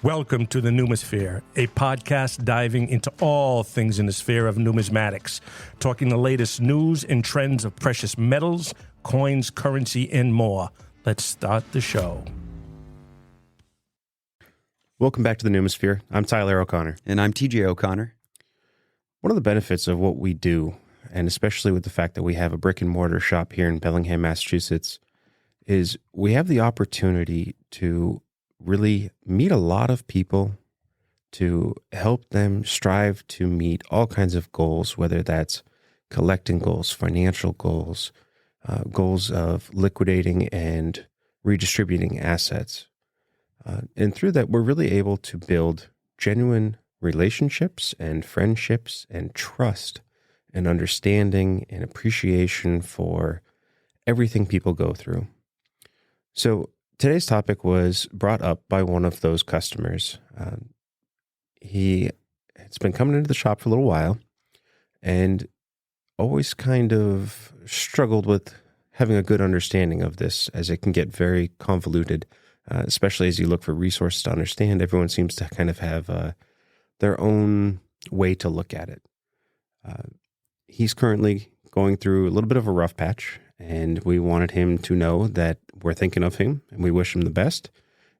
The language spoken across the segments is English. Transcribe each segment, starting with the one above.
Welcome to the Numisphere, a podcast diving into all things in the sphere of numismatics, talking the latest news and trends of precious metals, coins, currency, and more. Let's start the show. Welcome back to the Numisphere. I'm Tyler O'Connor. And I'm TJ O'Connor. One of the benefits of what we do, and especially with the fact that we have a brick and mortar shop here in Bellingham, Massachusetts, is we have the opportunity to really meet a lot of people, to help them strive to meet all kinds of goals, whether that's collecting goals, financial goals, goals of liquidating and redistributing assets. And through that, we're really able to build genuine relationships and friendships and trust and understanding and appreciation for everything people go through. So today's topic was brought up by one of those customers. It's been coming into the shop for a little while and always kind of struggled with having a good understanding of this, as it can get very convoluted, especially as you look for resources to understand. Everyone seems to kind of have their own way to look at it. He's currently going through a little bit of a rough patch, and we wanted him to know that we're thinking of him and we wish him the best,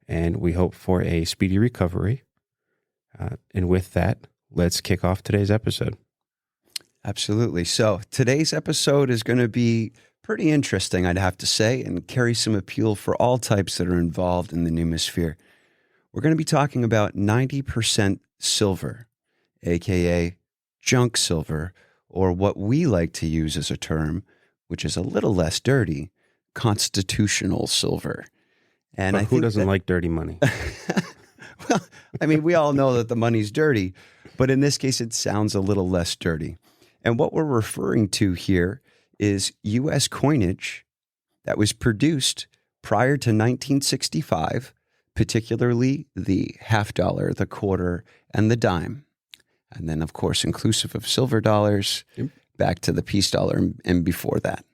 and we hope for a speedy recovery. And with that, let's kick off today's episode. Absolutely. So today's episode is going to be pretty interesting, I'd have to say, and carry some appeal for all types that are involved in the Numisphere. We're going to be talking about 90% silver, aka junk silver, or what we like to use as a term, which is a little less dirty, constitutional silver. And but who doesn't like dirty money? Well, I mean, we all know that the money's dirty, but in this case, it sounds a little less dirty. And what we're referring to here is U.S. coinage that was produced prior to 1965, particularly the half dollar, the quarter, and the dime. And then, of course, inclusive of silver dollars, back to the peace dollar and before that.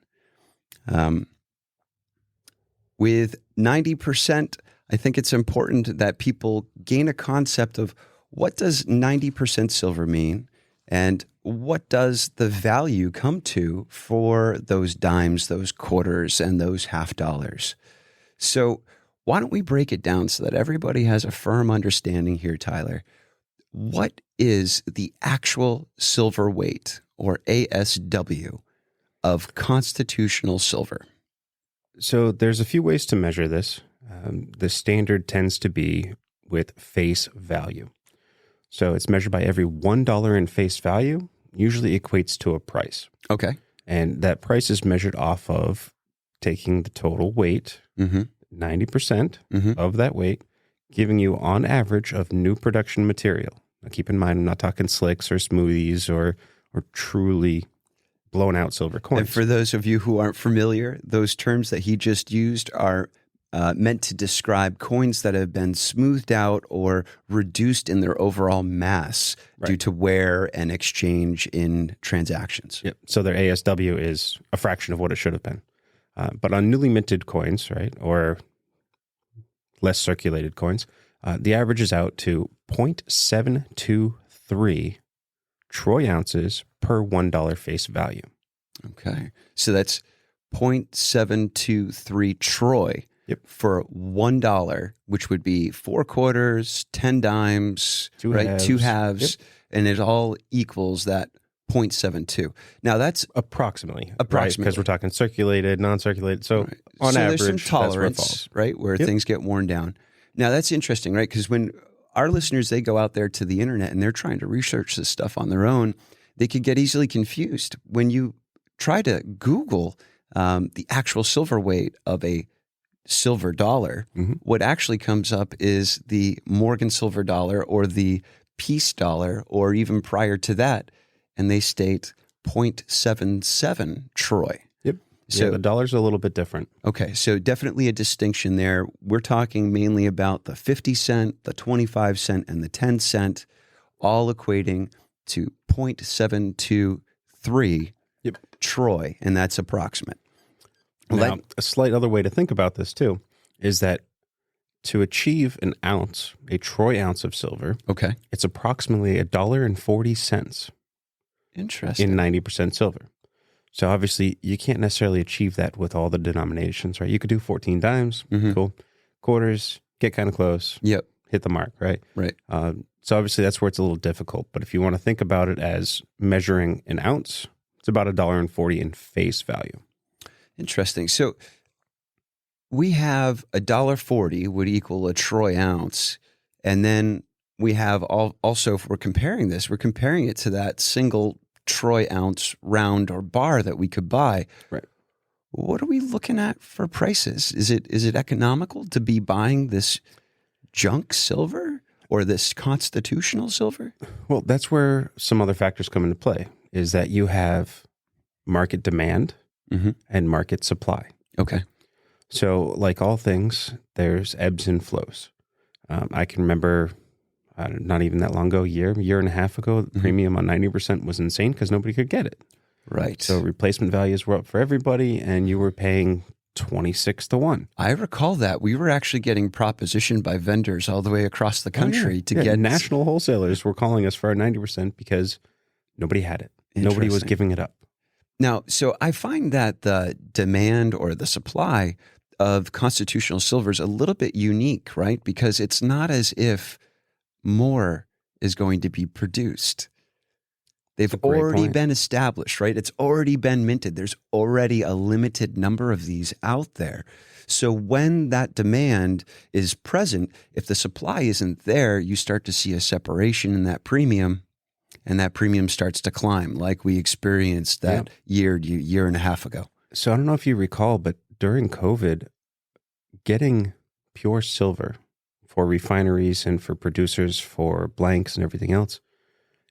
With 90%, I think it's important that people gain a concept of what does 90% silver mean, and what does the value come to for those dimes, those quarters, and those half dollars. So why don't we break it down so that everybody has a firm understanding here, Tyler? What is the actual silver weight, or ASW, of constitutional silver? So there's a few ways to measure this. The standard tends to be with face value. So it's measured by every $1 in face value, usually equates to a price. Okay. And that price is measured off of taking the total weight, 90% of that weight, giving you on average of new production material. Now keep in mind, I'm not talking slicks or smoothies or truly blown out silver coins. And for those of you who aren't familiar, those terms that he just used are meant to describe coins that have been smoothed out or reduced in their overall mass due to wear and exchange in transactions. Yep. So their ASW is a fraction of what it should have been. But on newly minted coins, right, or less circulated coins, the average is out to 0.723 troy ounces per $1 face value. Okay. So that's 0.723 troy for $1, which would be 4 quarters, 10 dimes, two halves, and it all equals that 0.72. Now that's approximately, because we're talking circulated, non-circulated. So on average, there's some tolerance, right, where things get worn down. Now that's interesting, right? Because when our listeners, they go out there to the internet and they're trying to research this stuff on their own, they could get easily confused. When you try to Google the actual silver weight of a silver dollar, what actually comes up is the Morgan silver dollar or the peace dollar, or even prior to that, and they state 0.77 troy. So the dollar's a little bit different. Okay, so definitely a distinction there. We're talking mainly about the 50 cent, the 25 cent, and the 10 cent, all equating to 0.723 troy, and that's approximate. Now, a slight other way to think about this too is that to achieve an ounce, a troy ounce of silver, Okay. it's approximately $1.40 Interesting. in 90% silver. So obviously, you can't necessarily achieve that with all the denominations, right? You could do 14 dimes, cool. Quarters, get kind of close, Yep. hit the mark, right? Right. So obviously, that's where it's a little difficult. But if you want to think about it as measuring an ounce, it's about $1.40 in face value. Interesting. So we have $1.40 would equal a troy ounce. And then we have also, if we're comparing this, we're comparing it to that single troy ounce round or bar that we could buy. Right. What are we looking at for prices? Is it economical to be buying this junk silver or this constitutional silver? Well, that's where some other factors come into play, is that you have market demand and market supply. Okay. So like all things, there's ebbs and flows. I can remember not even that long ago, year and a half ago, the premium on 90% was insane because nobody could get it. Right. So replacement values were up for everybody, and you were paying 26 to 1. I recall that. We were actually getting propositioned by vendors all the way across the country to get national wholesalers were calling us for our 90% because nobody had it. Nobody was giving it up. Now, so I find that the demand or the supply of constitutional silver is a little bit unique, right? Because it's not as if more is going to be produced. They've already been established, right? It's already been minted. There's already a limited number of these out there. So when that demand is present, if the supply isn't there, you start to see a separation in that premium, and that premium starts to climb like we experienced that year and a half ago. So I don't know if you recall, but during COVID, getting pure silver for refineries and for producers for blanks and everything else,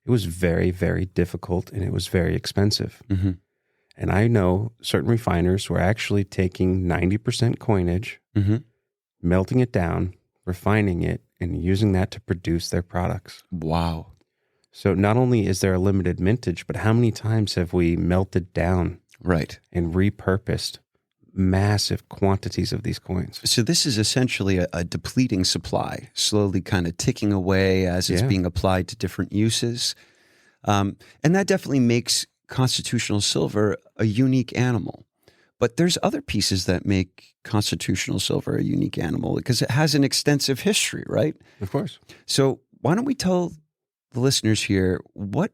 it was very, very difficult, and it was very expensive. And I know certain refiners were actually taking 90% coinage, melting it down, refining it, and using that to produce their products. Wow. So not only is there a limited mintage, but how many times have we melted down and repurposed massive quantities of these coins? So this is essentially a depleting supply, slowly kind of ticking away as it's being applied to different uses. And that definitely makes constitutional silver a unique animal. But there's other pieces that make constitutional silver a unique animal because it has an extensive history, right? Of course. So why don't we tell the listeners here, where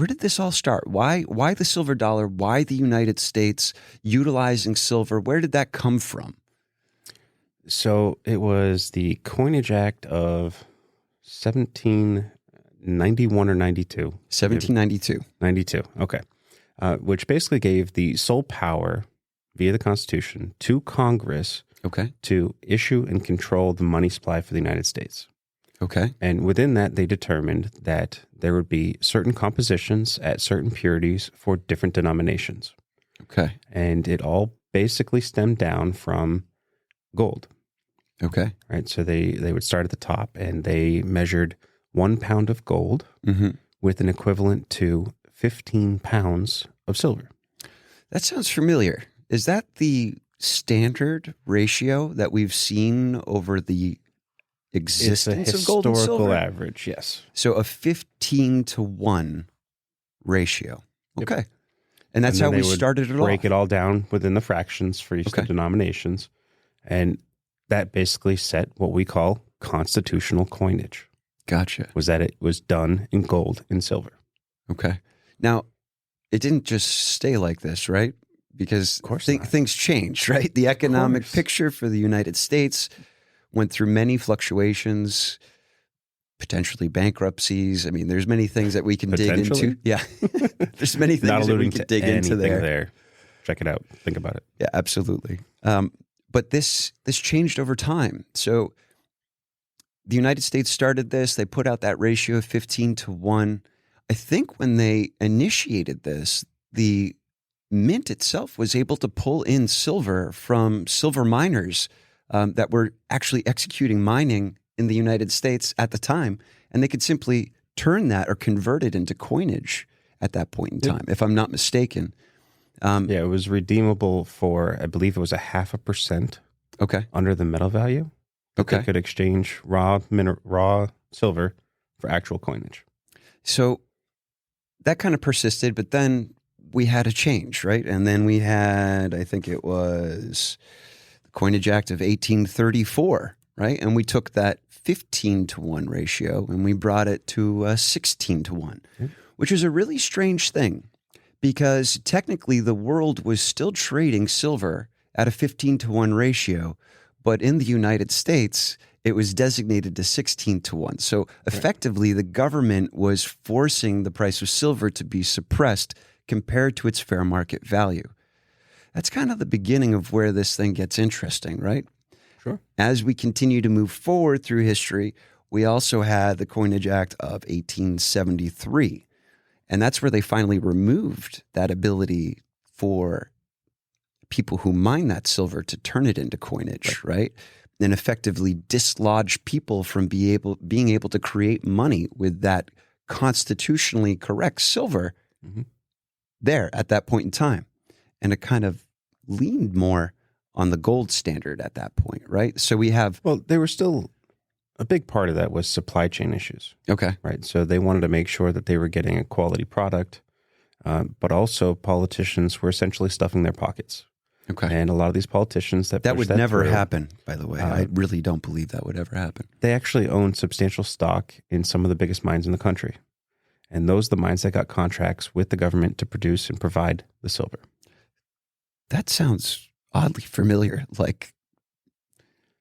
did this all start? Why the silver dollar? Why the United States utilizing silver? Where did that come from? So it was the Coinage Act of 1791 or 92. 1792. 92, okay. Which basically gave the sole power via the Constitution to Congress to issue and control the money supply for the United States. Okay. And within that, they determined that there would be certain compositions at certain purities for different denominations. Okay. And it all basically stemmed down from gold. Okay. Right. So they would start at the top, and they measured 1 pound of gold with an equivalent to 15 pounds of silver. That sounds familiar. Is that the standard ratio that we've seen over the existence of gold and silver? It's a historical average, yes. So a 15 to 1 ratio. Okay. Yep. And that's how we would started it all. break it all down within the fractions for each of the denominations. And that basically set what we call constitutional coinage. Gotcha. Was that it was done in gold and silver. Okay. Now, it didn't just stay like this, right? Because things changed, right? The economic picture for the United States went through many fluctuations, potentially bankruptcies. I mean, there's many things that we can dig into. Yeah. There's many things that we can dig into there. Check it out. Think about it. Yeah, absolutely. But this changed over time. So the United States started this. They put out that ratio of 15 to 1. I think when they initiated this, the mint itself was able to pull in silver from silver miners that were actually executing mining in the United States at the time. And they could simply turn that or convert it into coinage at that point in time, if I'm not mistaken. It was redeemable for, I believe it was 0.5% under the metal value. They could exchange raw silver for actual coinage. So that kind of persisted, but then we had a change, right? And then we had, I think it was the Coinage Act of 1834, right? And we took that 15-to-1 ratio and we brought it to 16-to-1, which is a really strange thing because technically the world was still trading silver at a 15-to-1 ratio, but in the United States, it was designated to 16-to-1. So effectively, the government was forcing the price of silver to be suppressed compared to its fair market value. That's kind of the beginning of where this thing gets interesting, right? Sure. As we continue to move forward through history, we also had the Coinage Act of 1873. And that's where they finally removed that ability for people who mine that silver to turn it into coinage, right? And effectively dislodge people from being able to create money with that constitutionally correct silver there at that point in time. And it kind of leaned more on the gold standard at that point, right? So we have... Well, they were still... A big part of that was supply chain issues. Okay. Right. So they wanted to make sure that they were getting a quality product, but also politicians were essentially stuffing their pockets. Okay. And a lot of these politicians that would never through, happen, by the way. I really don't believe that would ever happen. They actually own substantial stock in some of the biggest mines in the country. And those are the mines that got contracts with the government to produce and provide the silver. That sounds oddly familiar, like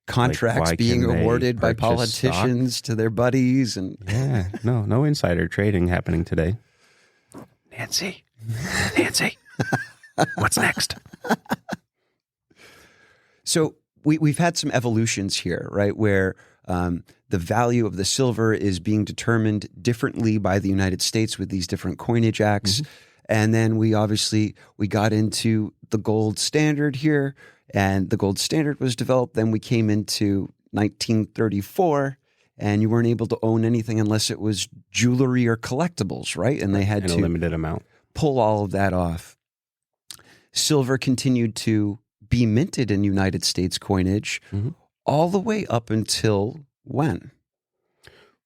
contracts being awarded by politicians stock to their buddies. And yeah, no insider trading happening today. Nancy, what's next? So we've had some evolutions here, right, where the value of the silver is being determined differently by the United States with these different coinage acts. And then we got into the gold standard here, and the gold standard was developed. Then we came into 1934, and you weren't able to own anything unless it was jewelry or collectibles, right? And they had a limited amount. Pull all of that off. Silver continued to be minted in United States coinage all the way up until when?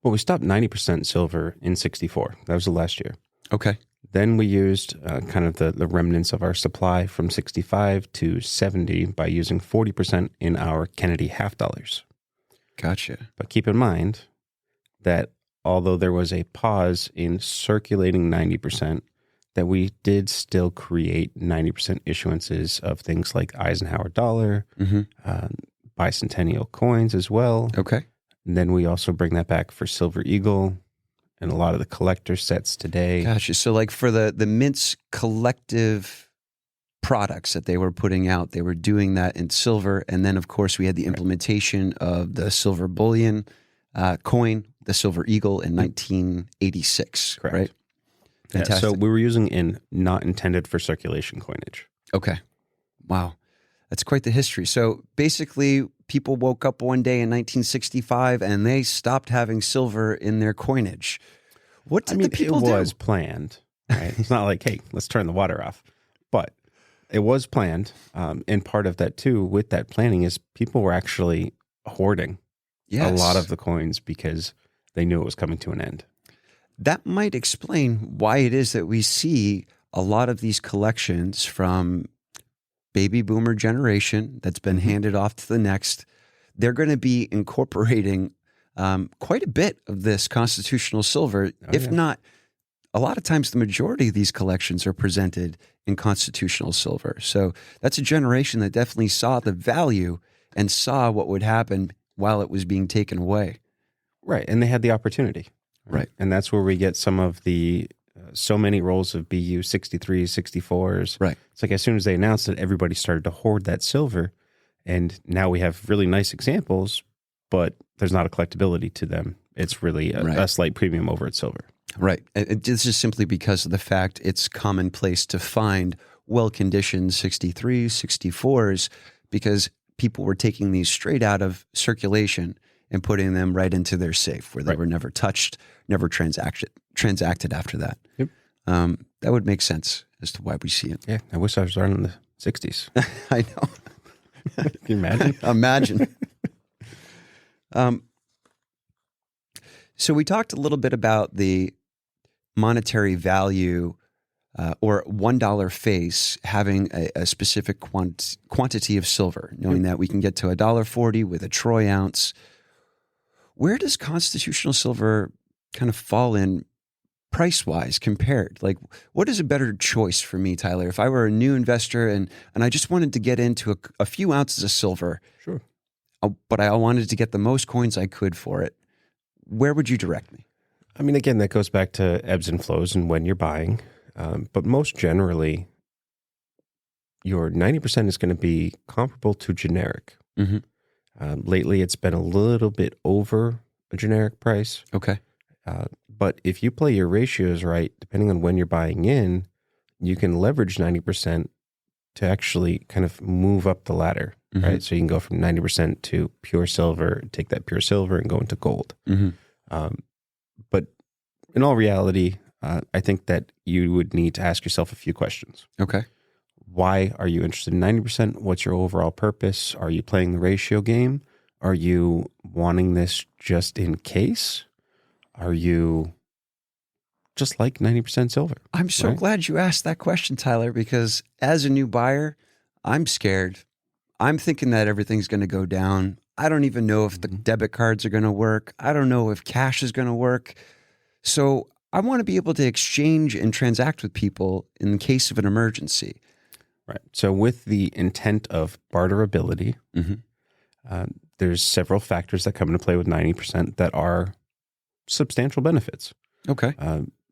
Well, we stopped 90% silver in 64. That was the last year. Okay. Then we used kind of the remnants of our supply from 65 to 70 by using 40% in our Kennedy half dollars. Gotcha. But keep in mind that although there was a pause in circulating 90%, that we did still create 90% issuances of things like Eisenhower dollar, bicentennial coins as well. Okay. And then we also bring that back for Silver Eagle and a lot of the collector sets today. Gotcha. So like for the Mint's collective products that they were putting out, they were doing that in silver. And then, of course, we had the implementation of the silver bullion coin, the Silver Eagle in 1986, Correct. Right? Fantastic. Yeah, so we were using in not intended for circulation coinage. Okay. Wow. That's quite the history. So basically, people woke up one day in 1965 and they stopped having silver in their coinage. What did the people do? It was planned. Right? It's not like, hey, let's turn the water off. But it was planned. And part of that, too, with that planning is people were actually hoarding a lot of the coins because they knew it was coming to an end. That might explain why it is that we see a lot of these collections from baby boomer generation that's been handed off to the next. They're going to be incorporating quite a bit of this constitutional silver, not a lot of times the majority of these collections are presented in constitutional silver. So that's a generation that definitely saw the value and saw what would happen while it was being taken away. Right. And they had the opportunity. Right. And that's where we get some of the so many rolls of BU 63s, 64s. Right. It's like as soon as they announced it, everybody started to hoard that silver. And now we have really nice examples, but there's not a collectability to them. It's really a slight premium over at silver. Right. This is simply because of the fact it's commonplace to find well-conditioned 63s, 64s, because people were taking these straight out of circulation and putting them right into their safe where they were never touched, never transacted after that. Yep. That would make sense as to why we see it. Yeah, I wish I was around in the 60s. I know. Can you imagine? Imagine. So we talked a little bit about the monetary value or $1 face having a specific quantity of silver, knowing that we can get to $1.40 with a troy ounce. Where does constitutional silver kind of fall in price-wise compared? Like, what is a better choice for me, Tyler? If I were a new investor and I just wanted to get into a few ounces of silver, Sure. But I wanted to get the most coins I could for it, where would you direct me? I mean, again, that goes back to ebbs and flows and when you're buying. But most generally, your 90% is going to be comparable to generic. Mm-hmm. Lately, it's been a little bit over a generic price. Okay. But if you play your ratios right, depending on when you're buying in, you can leverage 90% to actually kind of move up the ladder, Mm-hmm. right? So you can go from 90% to pure silver, take that pure silver and go into gold. Mm-hmm. But in all reality, I think that you would need to ask yourself a few questions. Okay. Why are you interested in 90%? What's your overall purpose? Are you playing the ratio game? Are you wanting this just in case? Are you just like 90% silver? I'm so right? glad you asked that question, Tyler, because as a new buyer, I'm scared. I'm thinking that everything's going to go down. I don't even know if the debit cards are going to work. I don't know if cash is going to work. So I want to be able to exchange and transact with people in case of an emergency. Right. So with the intent of barterability, Mm-hmm. there's several factors that come into play with 90% that are substantial benefits. Okay.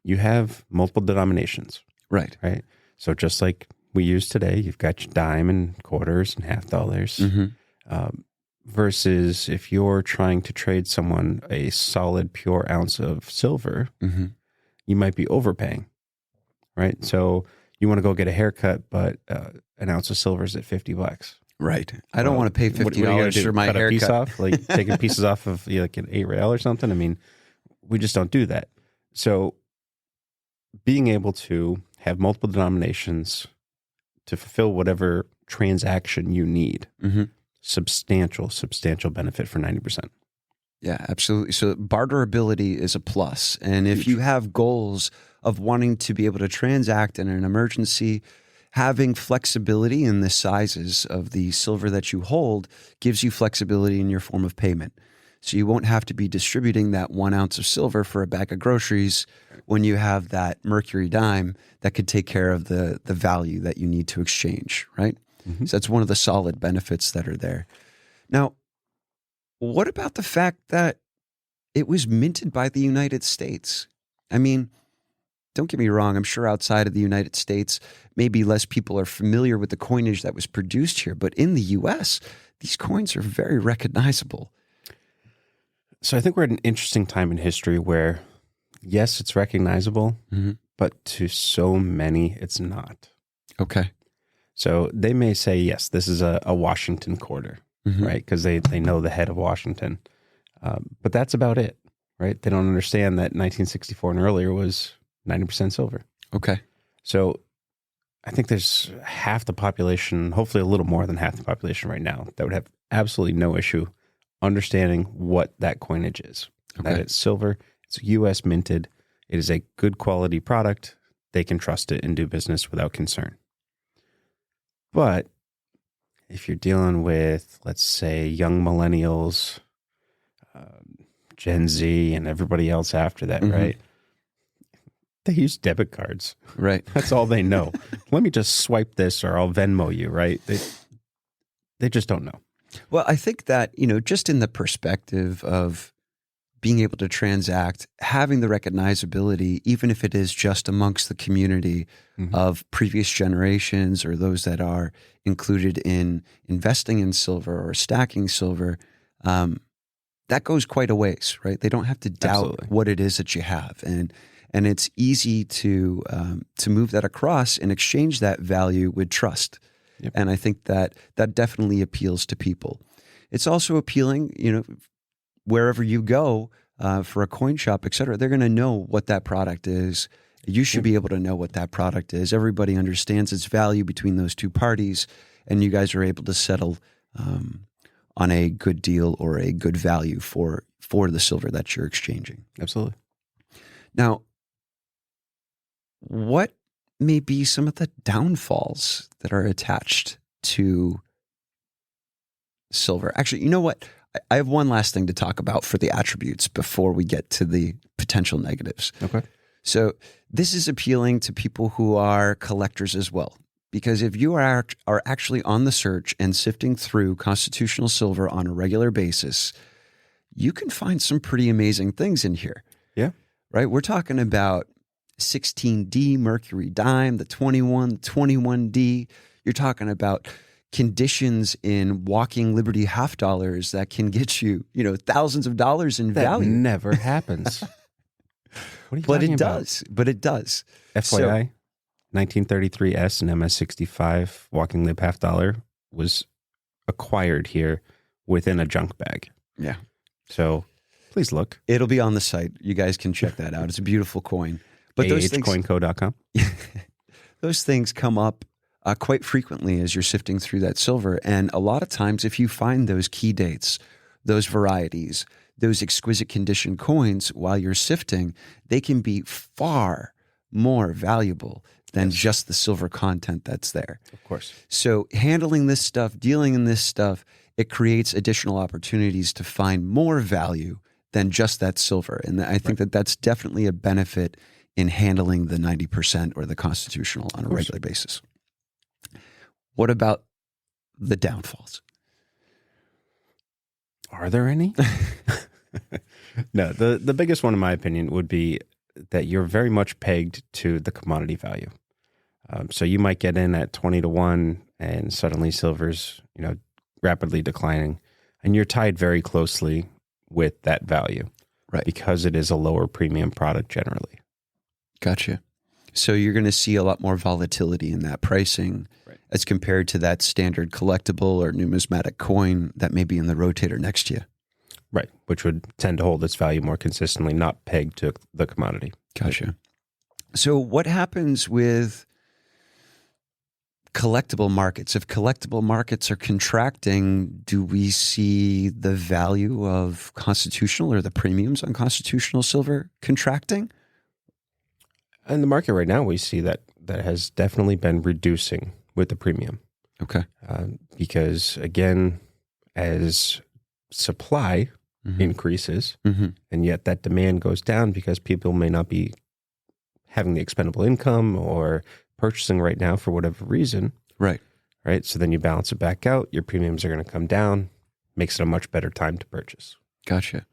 You have multiple denominations, Right. right? So just like we use today, you've got your dime and quarters and half dollars. Mm-hmm. Versus if you're trying to trade someone a solid pure ounce of silver, Mm-hmm. you might be overpaying, right? So you want to go get a haircut, but an ounce of silver is at $50. Right. I don't want to pay What are you gonna $50 do? for my Cut a piece haircut. off, like taking pieces off of like an $8 or something. I mean, we just don't do that. So being able to have multiple denominations to fulfill whatever transaction you need, Mm-hmm. substantial benefit for 90%. Yeah, absolutely. So barterability is a plus. And if you have goals of wanting to be able to transact in an emergency, having flexibility in the sizes of the silver that you hold gives you flexibility in your form of payment. So you won't have to be distributing that 1 ounce of silver for a bag of groceries when you have that mercury dime that could take care of the value that you need to exchange, right? Mm-hmm. So that's one of the solid benefits that are there. Now, what about the fact that it was minted by the United States? I mean, don't get me wrong, I'm sure outside of the United States, maybe less people are familiar with the coinage that was produced here, but in the US, these coins are very recognizable. So I think we're at an interesting time in history where, yes, it's recognizable, Mm-hmm. but to so many, it's not. Okay. So they may say, yes, this is a Washington quarter, Mm-hmm. right? Because they know the head of Washington. But that's about it, right? They don't understand that 1964 and earlier was 90% silver. Okay. So I think there's half the population, hopefully a little more than half the population right now, that would have absolutely no issue understanding what that coinage is. Okay. That it's silver, it's U.S. minted, it is a good quality product. They can trust it and do business without concern. But if you're dealing with, let's say, young millennials, Gen Z, and everybody else after that, Mhm. right? They use debit cards. Right. That's all they know. Let me just swipe this or I'll Venmo you, right? They just don't know. Well, I think that, just in the perspective of being able to transact, having the recognizability, even if it is just amongst the community Mhm. of previous generations or those that are included in investing in silver or stacking silver, that goes quite a ways, right? They don't have to doubt Absolutely. what it is that you have. And it's easy to move that across and exchange that value with trust. Yep. And I think that definitely appeals to people. It's also appealing, wherever you go for a coin shop, et cetera, they're going to know what that product is. You should be able to know what that product is. Everybody understands its value between those two parties, and you guys are able to settle on a good deal or a good value for the silver that you're exchanging. Absolutely. Now, what may be some of the downfalls that are attached to silver? Actually, you know what? I have one last thing to talk about for the attributes before we get to the potential negatives. Okay. So this is appealing to people who are collectors as well. Because if you are actually on the search and sifting through constitutional silver on a regular basis, you can find some pretty amazing things in here. Yeah. Right? We're talking about 16D mercury dime, the 21D. You're talking about conditions in walking Liberty half dollars that can get you, thousands of dollars in value. That never happens. What are you talking about? But it does. FYI, 1933 S and MS65 walking lib half dollar was acquired here within a junk bag. Yeah. So please look. It'll be on the site. You guys can check that out. It's a beautiful coin. But ahcoinco.com. Those things come up quite frequently as you're sifting through that silver. And a lot of times, if you find those key dates, those varieties, those exquisite condition coins while you're sifting, they can be far more valuable than just the silver content that's there. Of course. So handling this stuff, dealing in this stuff, it creates additional opportunities to find more value than just that silver. And I think that that's definitely a benefit in handling the 90% or the constitutional on a regular basis. What about the downfalls? Are there any? No, the biggest one, in my opinion, would be that you're very much pegged to the commodity value. So you might get in at 20-1 and suddenly silver's, rapidly declining, and you're tied very closely with that value. Right. Because it is a lower premium product generally. Gotcha. So you're going to see a lot more volatility in that pricing as compared to that standard collectible or numismatic coin that may be in the rotator next to you. Right, which would tend to hold its value more consistently, not pegged to the commodity. Gotcha. So what happens with collectible markets? If collectible markets are contracting, do we see the value of constitutional or the premiums on constitutional silver contracting? In the market right now, we see that has definitely been reducing with the premium. Okay. Because again, as supply increases, and yet that demand goes down because people may not be having the expendable income or purchasing right now for whatever reason. Right. Right. So then you balance it back out. Your premiums are going to come down. Makes it a much better time to purchase. Gotcha.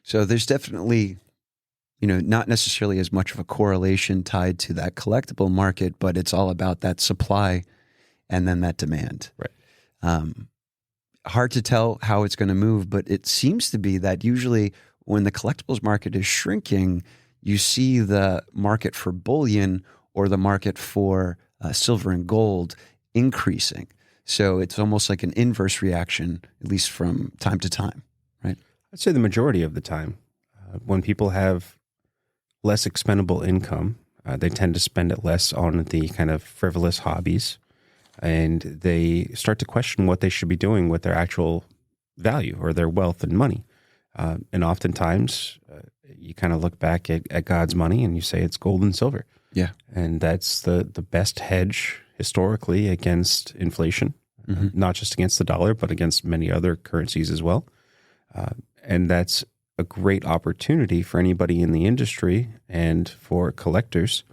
So there's definitely, not necessarily as much of a correlation tied to that collectible market, but it's all about that supply and then that demand. Right. Hard to tell how it's going to move, but it seems to be that usually when the collectibles market is shrinking, you see the market for bullion or the market for silver and gold increasing. So it's almost like an inverse reaction, at least from time to time, right? I'd say the majority of the time, when people have less expendable income, they tend to spend it less on the kind of frivolous hobbies, and they start to question what they should be doing with their actual value or their wealth and money. And oftentimes, you kind of look back at God's money and you say it's gold and silver. Yeah. And that's the best hedge historically against inflation, not just against the dollar, but against many other currencies as well. And that's a great opportunity for anybody in the industry and for collectors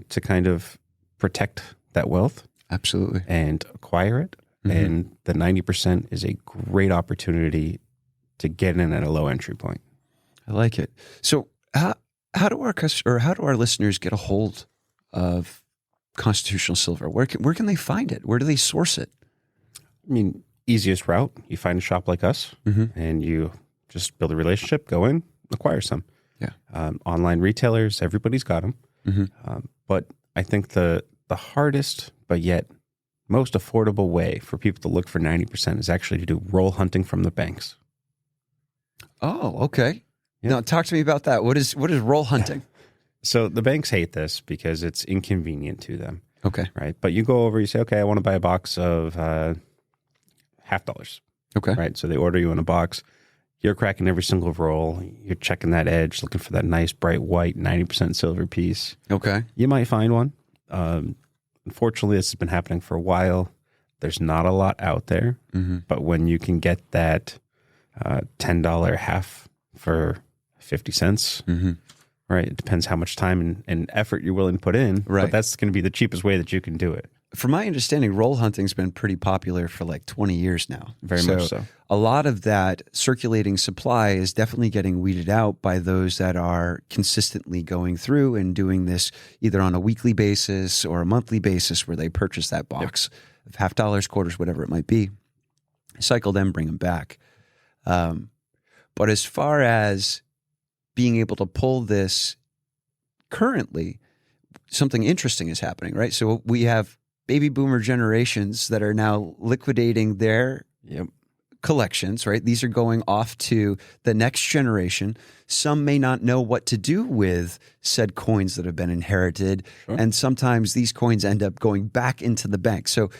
to kind of protect that wealth. Absolutely. And acquire it. And the 90% is a great opportunity to get in at a low entry point. I like it. So how do our listeners get a hold of constitutional silver? Where can they find it? Where do they source it? I mean, easiest route, you find a shop like us and you just build a relationship, go in, acquire some. Yeah. Online retailers, everybody's got them. But I think the hardest, but yet most affordable way for people to look for 90% is actually to do roll hunting from the banks. Oh, okay. Yeah. Now talk to me about that. What is roll hunting? So the banks hate this because it's inconvenient to them. Okay. Right. But you go over, you say, okay, I want to buy a box of $50. Okay. Right. So they order you in a box. You're cracking every single roll. You're checking that edge, looking for that nice, bright white, 90% silver piece. Okay. You might find one. Unfortunately, this has been happening for a while. There's not a lot out there. Mm-hmm. But when you can get that $10 half for 50 cents, Mm-hmm. right? It depends how much time and effort you're willing to put in. Right. But that's going to be the cheapest way that you can do it. From my understanding, roll hunting's been pretty popular for like 20 years now. Very much so. A lot of that circulating supply is definitely getting weeded out by those that are consistently going through and doing this either on a weekly basis or a monthly basis where they purchase that box of $50, quarters, whatever it might be, cycle them, bring them back. But as far as being able to pull this currently, something interesting is happening, right? So we have baby boomer generations that are now liquidating their collections, right? These are going off to the next generation. Some may not know what to do with said coins that have been inherited. Sure. And sometimes these coins end up going back into the bank. So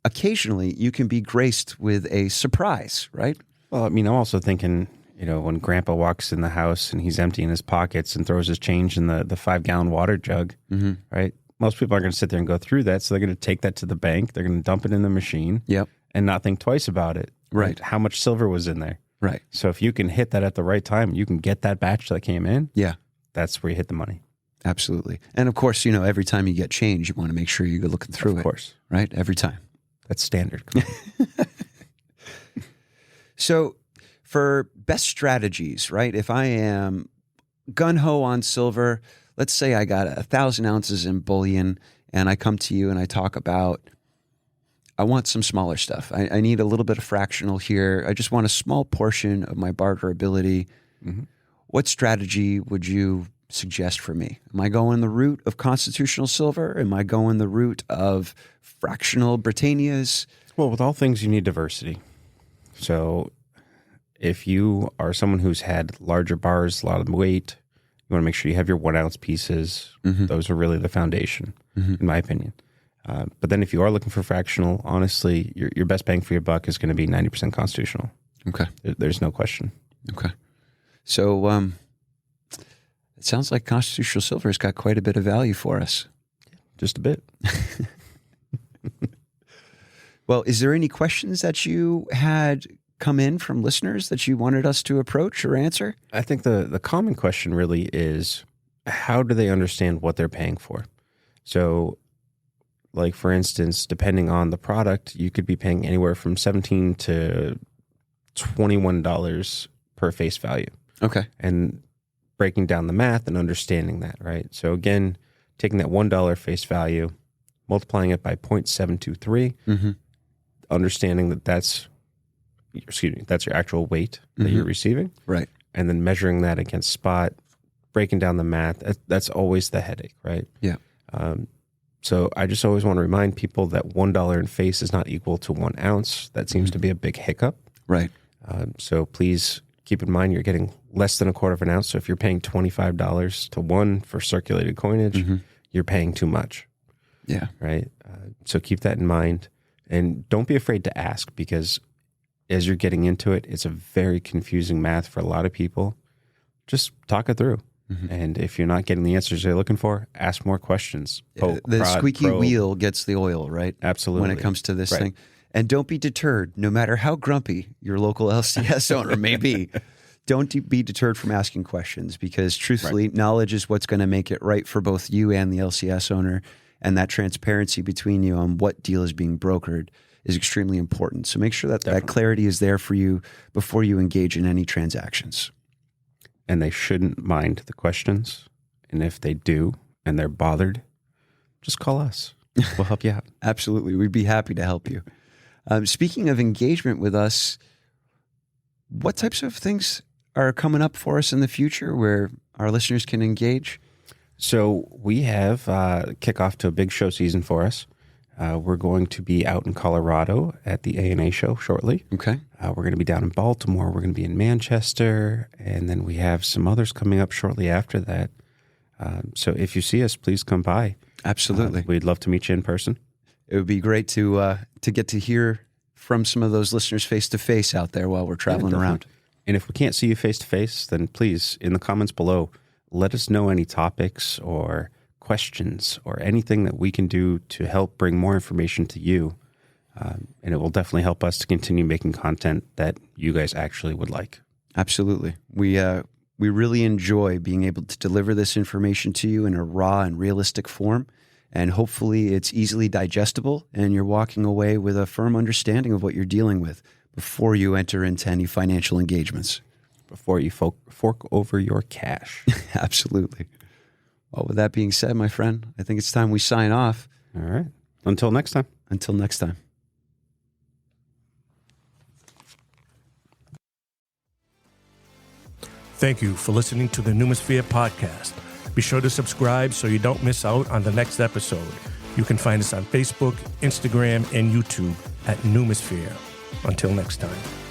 occasionally you can be graced with a surprise, right? Well, I mean, I'm also thinking, when grandpa walks in the house and he's emptying his pockets and throws his change in the 5-gallon water jug, right? Most people aren't going to sit there and go through that. So they're going to take that to the bank. They're going to dump it in the machine and not think twice about it. Right. How much silver was in there. Right. So if you can hit that at the right time, you can get that batch that came in. Yeah. That's where you hit the money. Absolutely. And of course, every time you get change, you want to make sure you're looking through it. Of course. Right? Every time. That's standard. Come on. So for best strategies, right? If I am gun-ho on silver, let's say I got 1,000 ounces in bullion and I come to you and I talk about, I want some smaller stuff. I need a little bit of fractional here. I just want a small portion of my barterability. Mm-hmm. What strategy would you suggest for me? Am I going the route of constitutional silver? Am I going the route of fractional Britannias? Well, with all things, you need diversity. So if you are someone who's had larger bars, a lot of weight, you want to make sure you have your 1 ounce pieces. Mm-hmm. Those are really the foundation, Mm-hmm. in my opinion. But then if you are looking for fractional, honestly, your best bang for your buck is going to be 90% constitutional. Okay. There's no question. Okay. So it sounds like constitutional silver has got quite a bit of value for us. Just a bit. Well, is there any questions that you had come in from listeners that you wanted us to approach or answer? I think the common question really is, how do they understand what they're paying for? So, like, for instance, depending on the product, you could be paying anywhere from $17 to $21 per face value. Okay. And breaking down the math and understanding that, right? So again, taking that $1 face value, multiplying it by 0.723, Mm-hmm. understanding that that's your actual weight that you're receiving, Right. and then measuring that against spot, breaking down the math. That's always the headache, right? Yeah. So I just always want to remind people that $1 in face is not equal to 1 ounce. That seems to be a big hiccup. Right. So please keep in mind you're getting less than a quarter of an ounce. So if you're paying $25 to 1 for circulated coinage, you're paying too much. Yeah. Right. So keep that in mind, and don't be afraid to ask, because as you're getting into it, it's a very confusing math for a lot of people. Just talk it through. And if you're not getting the answers you're looking for, ask more questions. Poke, The prod, squeaky probe. wheel gets the oil, right? Absolutely. When it comes to this Right. thing. And don't be deterred, no matter how grumpy your local LCS owner may be. Don't be deterred from asking questions, because truthfully, knowledge is what's going to make it right for both you and the LCS owner. And that transparency between you on what deal is being brokered is extremely important. So make sure that that clarity is there for you before you engage in any transactions. And they shouldn't mind the questions. And if they do and they're bothered, just call us. We'll help you out. Absolutely. We'd be happy to help you. Speaking of engagement with us, what types of things are coming up for us in the future where our listeners can engage? So we have kickoff to a big show season for us. We're going to be out in Colorado at the ANA show shortly. Okay. We're going to be down in Baltimore. We're going to be in Manchester. And then we have some others coming up shortly after that. So if you see us, please come by. Absolutely. We'd love to meet you in person. It would be great to get to hear from some of those listeners face to face out there while we're traveling around. And if we can't see you face to face, then please, in the comments below, let us know any topics or questions or anything that we can do to help bring more information to you. And it will definitely help us to continue making content that you guys actually would like. Absolutely. We really enjoy being able to deliver this information to you in a raw and realistic form. And hopefully it's easily digestible and you're walking away with a firm understanding of what you're dealing with before you enter into any financial engagements. Before you fork over your cash. Absolutely. Well, with that being said, my friend, I think it's time we sign off. All right. Until next time. Until next time. Thank you for listening to the Numosphere podcast. Be sure to subscribe so you don't miss out on the next episode. You can find us on Facebook, Instagram, and YouTube at Numosphere. Until next time.